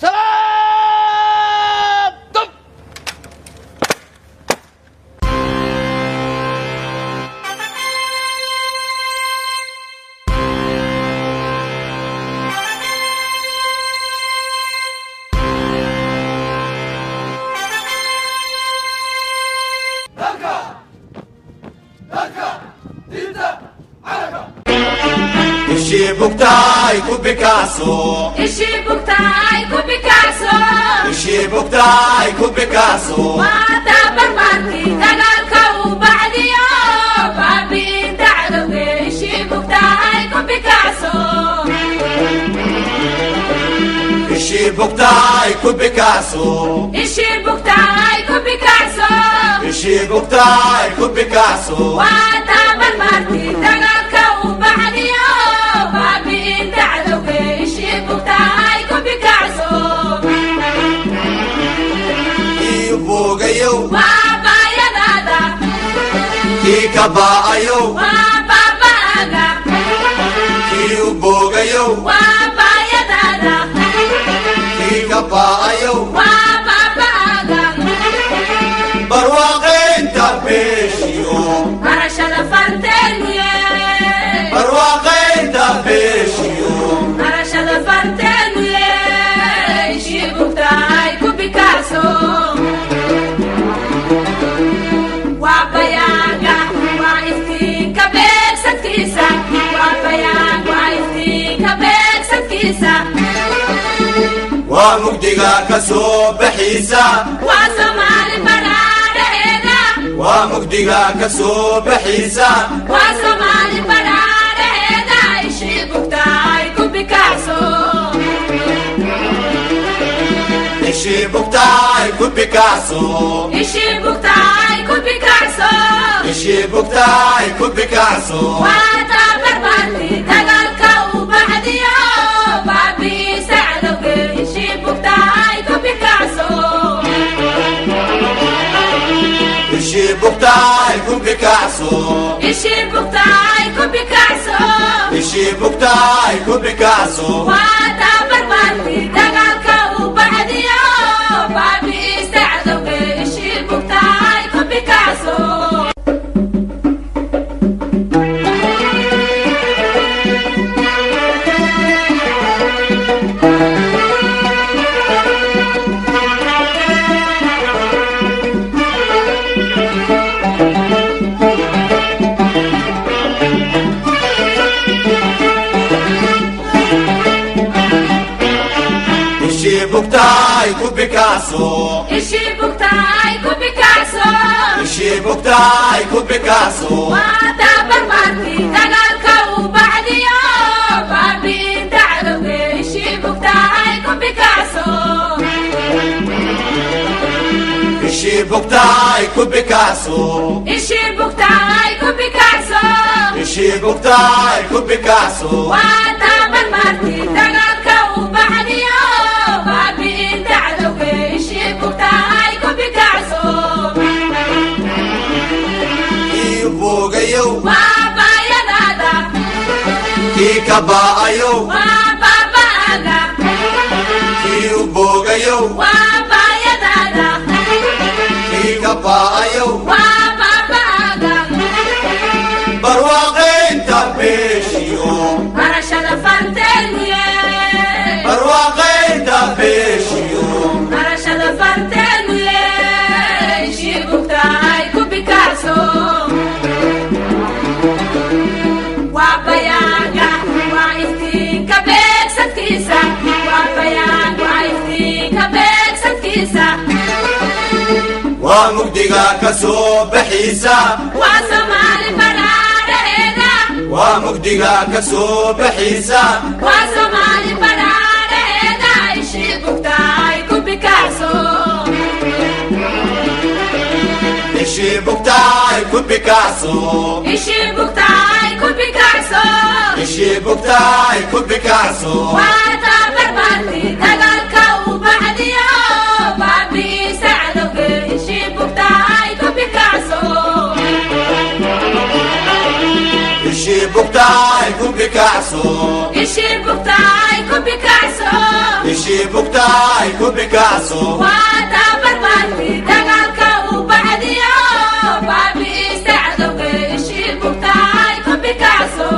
سلام طب. Ishibuktai ku Picasso, Ishibuktai ku Picasso, Ishibuktai ku Picasso. Mata barbarki dagaalka uu bacdiyo baabi'inta cadowga. Ishibuktai ku Picasso, Ishibuktai ku Picasso, Ishibuktai ku Picasso, Ishibuktai ku Picasso. Mata barbarki dagaalka uu bacdiyo baabi'inta cadowga. Ishibuktai ku Picasso, Ibugayo, waa baayadaada, Ikabaayo, waa baaba'aaga, Ibugayo, waa baayadaada, Ikabaayo. waa baaba'aaga. Barwaaqaynta beeshiyo, Barashada farteeguye, barwaaqaynta beeshiyo. barashada farteeguye. Ishibuktai ku Picasso, waa bayaaga, waa iftiinka beegsadkiisa, waa bayaag, waa iftiinka beegsadkiisa. Waa mugdiga ka soo bixiisa, Waa Soomaali badhaadhaheeda, waa mugdiga ka soo bixiisa. waa Soomaali badhaadhaheeda. Ishibuktai ku Picasso, Ishibuktai ku Picasso, Ishibuktai ku Picasso. Ishibuktai ku Picasso. Waa tabarbarki dagaalka uu bacdiyo baabi'isa cadowga. Ishibuktai ku Picasso, Ishibuktai ku Picasso, Ishibuktai ku Picasso. Ishibuktai ku Picasso. Waa tabarbarki dagaalka uu bacdiyo baabi'isa cadowga. Ishibuktai ku Picasso. Ishibuktai ku Picasso, Ishibuktai ku Picasso, Ishibuktai ku Picasso. waa tabarbarki dagaalka uu bacdiyo baabi'inta cadowga. Ishibuktai ku Picasso, Ishibuktai ku Picasso, Ishibuktai ku Picasso. Ishibuktai ku Picasso. Waa tabarbarki dagaalka uu bacdiyo baabi'inta cadowga. Ishibuktai ku Picasso, Ibugayo, waa baayadaada, Ikabaayo, waa baaba'aaga, Ibugayo, waa baayadaada, Ikabaayo. waa baaba'aaga. Barwaaqaynta beeshiyo, Barashada farteeguye, barwaaqaynta beeshiyo. barashada farteeguye. Ishibuktai ku Picasso, waa bayaaga, waa iftiinka beegsadkiisa, waa bayaag, waa iftiinka beegsadkiisa. Waa mugdiga ka soo bixiisa, Waa Soomaali badhaadhaheeda, waa mugdiga ka soo bixiisa. waa Soomaali badhaadhaheeda. Ishibuktai ku Picasso, Ishibuktai ku Picasso, Ishibuktai ku Picasso. Ishibuktai ku Picasso. Waa tabarbarki dagaalka uu bacdiyo baabi'isa cadowga. Ishibuktai ku Picasso, Ishibuktai ku Picasso, Ishibuktai ku Picasso. Ishibuktai bugtaay ku bikacso waata barbaarti dagaalka u baxdiyo baabi'isa cadowga ishii bugtaay ku bikacso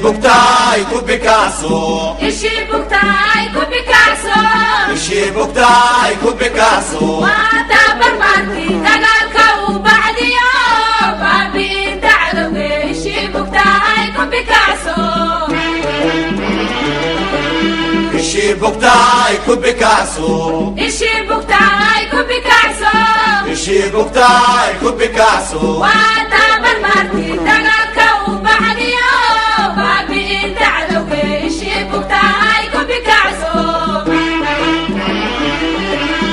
bugtaay ku bikacso ishii bugtaay ku bikacso ishii bugtaay ku bikacso waata barbaarti dagaalka u baxdiyo baabi'inta cadowga ishii bugtaay ku bikacso ishii bugtaay ku bikacso ishii bugtaay ku bikacso ishii bugtaay ku bikacso waata barbaarti dagaalka u baxdiyo baabi'inta cadowga ishii bugtaay ku bikacso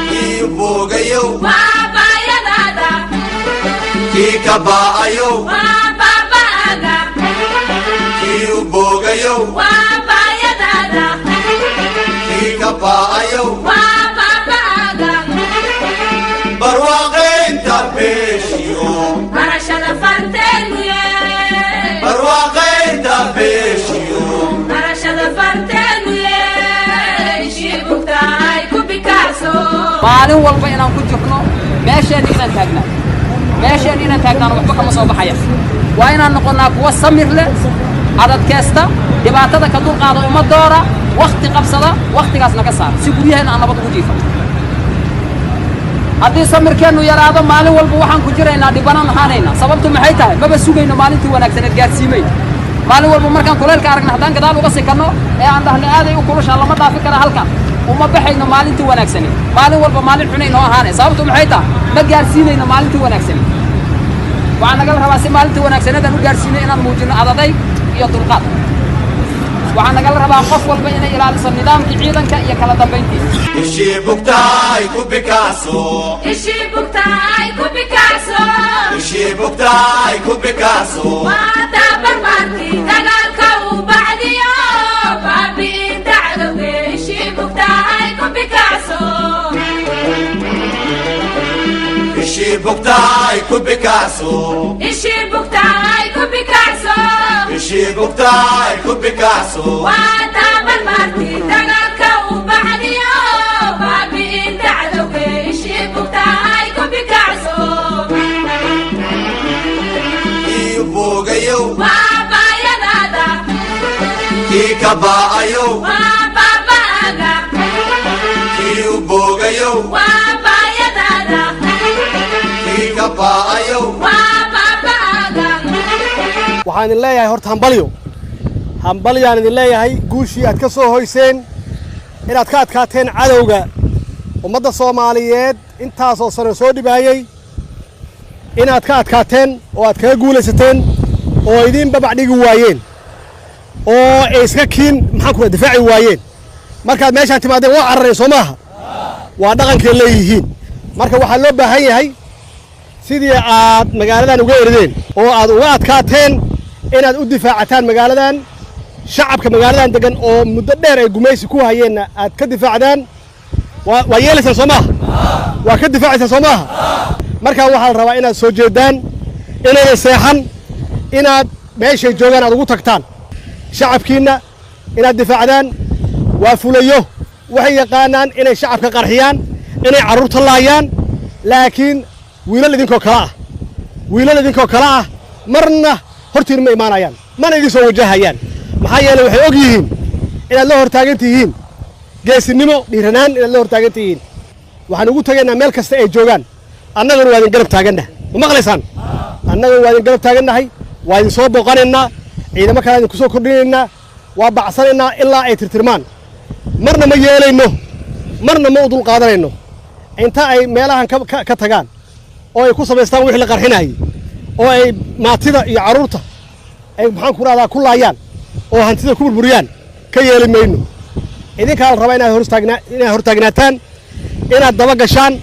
kii boogayow waa baayadaada kii ka ba'ayow waa baaba'aaga kii u boogayow waa baayadaada kii ka ba'ayow waa baaba'aaga barwaaqaynta beeshiyo barashada farteenuye barwaaqaynta beeshiyo barashada farteenuye ishii bugtaay ku bikacso maalin walba inaan ku jirno meesheen inaan taagnaan waxba kama soo baxaya waa inaan noqonnaa kuwa samir leh adadkeesta dhibaatada ka dulqaada ummadooda wakhti qabsada wakhtigaasna ka saar si guryaheena aan nabad ugu jiifan haddii samirkeennu yaraado maalin walba waxaan ku jiraynaa dhibanaan ahaanaynaa sababtu maxay tahay maba sugayno maalintii wanaagsaneed gaadsiimayno maalin walba markaan kuleelka aragna haddaan gadaal uga sikanno ee aan dhahno aaday u kulushaa lama dhaafi kara halkan uma baxayno maalintii wanaagsaneed maalin walba maalin xunay noo ahaanay sababtu maxay tahay ma gaadsiinayno maalintii wanaagsaneed waxaan nagala rabaa si maalintii wanaagsaneed aan u gaadsiino inaan muujino adadayg iyo dulqaad waxaan nagala rabaa qof walba inay ilaaliso nidaamkii ciidanka iyo kala dambayntiisa ishii bugtaay ku bikacso ishii bugtaay ku bikacso ishii bugtaay ku bikacso waata barbaarti dagaalka u baxdiyo baabi'inta cadowga ishii bugtaay ku bikacso ishii bugtaay ku bikacso ishii bugtaay ku bikacso ishii bugtaay ku bikacso waata barbaarti dagaalka u baxdiyo baabi'inta cadowga ishii bugtaay ku bikacso kii u boogayow waa baayadaada kii ka ba'ayow waa baaba'aaga kii u boogayow waa baayadaada kii ka ba'ayow waa baaba'aaga waxaan idin leeyahay horta hambalyaan idin leeyahay guushii aad ka soo hoyseen inaad ka adkaateen cadowga ummadda Soomaaliyeed intaasoo sano soo dhibaayay inaad ka adkaateen oo aad kaga guulaysateen oo idin babac dhigi waayeen oo ay iska kiin maxaan ku difaaci waayeen markaad meeshaan timaadeen waa carareen soo maaha waa dhaqankay leeyihiin marka waxaa loo baahan yahay sidii aad magaaladan uga erideen oo aad uga adkaateen inaad u difaacataan magaaladan shacabka magaaladan degan oo muddo dheer ay gumaysi ku hayeenna aad ka difaacdaan waa yeelaysaan soo maaha waa ka difaacaysaan soo maaha markaa waxaa la rabaa inaad soo jeedaan inaydan seexan inaad meeshay joogaan aad ugu tagtaan shacabkiinna inaad difaacdaan waa fulayo waxay yaqaanaan inay shacabka qarxiyaan inay carruurta laayaan laakiin wiilal idinkoo kale ah marna hortiin ma imaanayaan mana idin soo wajahayaan maxaa yeelay waxay og yihiin inaad la hortaagan tihiin geesinimo dhiiranaan inaad la hortaagan tihiin waxaan ugu tagaynaa meel kasta ay joogaan annaguna waa idin garab taagannaha ma maqlaysaan annaguna waa idin garab taagannahay waa idin soo booqanaynaa ciidamo kale idinku soo kordhinaynaa waa bacsanaynaa ilaa ay tirtirmaan marna ma yeelayno marna ma u dul qaadanayno inta ay meelahan ka tagaan oo ay ku samaystaan wixii la qarxinayay oo ay maatida iyo carruurta ay maxaan ku rahdaa ku laayaan oo hantida ku burburiyaan ka yeeli mayno idinkaa la rabaa inaad hortaagnaataan inaad daba gashaan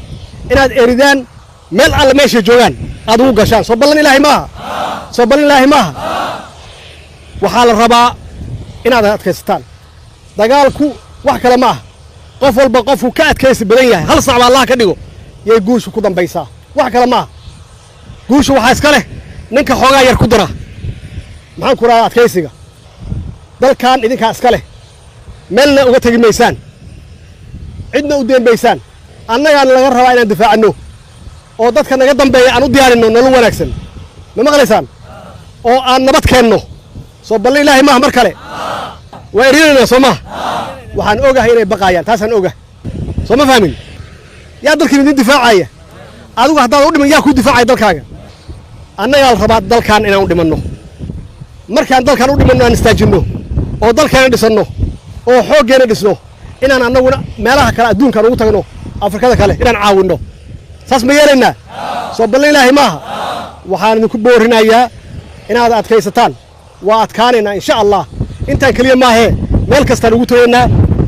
inaad eridaan meel alle meeshay joogaan aad ugu gashaan soo ballan ilaahay maaha soo ballan ilaahay maaha waxaa la rabaa inaad adkaysataan dagaalku wax kale ma aha qof walba qofku ka adkaysi badan yahay hal sacba allah ka dhigo yay guushu ku dambaysaa wax kale ma aha guushu waxaa iska leh ninka xoogaa yar ku dara maxaan ku rahaa adkaysiga dalkan idinkaa iska leh meelna uga tegi maysaan cidna u deembaysaan annagaana laga rabaa inaan difaacanno oo dadka naga dambeeya aan u diyaarinno nolol wanaagsan ma maqlaysaan oo aan nabad keenno soo balli ilaahay maaha mar kale waa erinaynaa soo maha waxaan ogahay inay baqaayaan taasaan ogahay soo ma fahmin yaa dalkiin idin difaacaya adigu haddaad u dhiman yaa kuu difaacaya dalkaaga annagaa la rabaa dalkaan inaan u dhimanno markaan dalkaan u dhimanno aan istaajinno oo dalkeena dhisanno oo xooggeena dhisno inaan annaguna meelaha kale adduunkaan ugu tagno afrikada kale inaan caawinno saas ma yeelaynaa soo balli ilaahay maaha waxaan idinku boorinayaa inaad adkaysataan waa adkaanaynaa insha allah intaan keliya maahee meel kastaan ugu tagaynaa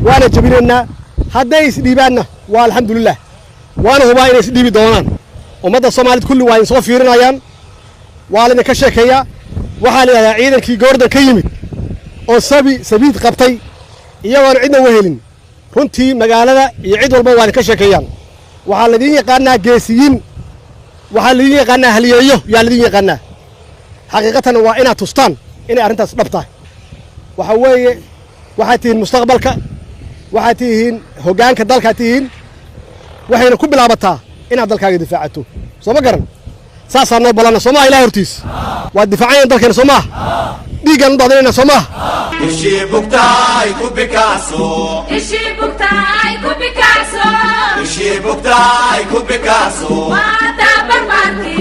waana jebinaynaa hadday isdhiibaanna waa alxamdulilah waana hubaa inay isdhiibi doonaan ummadda soomaaliyed kulli waa idin soo fiirinayaan waa laydinka sheekeeyaa waxaa la yidhahdaa ciidankii goordan ka yimid oo sabiid qabtay iyagoona cidna uga helin runtii magaalada iyo cid walba waa idinka sheekeeyaan waxaa laydin yaqaanaa geesiyiin waxaa laydin yaqaanaa haliyeeyo yaa laydin yaqaanaa xaqiiqatan waa inaad tustaan inay arrintaas dhab tahay waxa weeye waxaad tihiin mustaqbalka waxaad tihiin hoggaanka dalkaad tihiin waxayna ku bilaabataa inaad dalkaaga difaacato soo ma garan saasaa noo ballanna soo maha ilahay hortiis waad difaacayaan dalkeena soo maaha dhiiggaan u daadinayna soo maaha ishii bugtaay ku bikaaso ishii bugtaay ku bikaaso ishii bugtaay ku bikaaso waa tabarbaarkii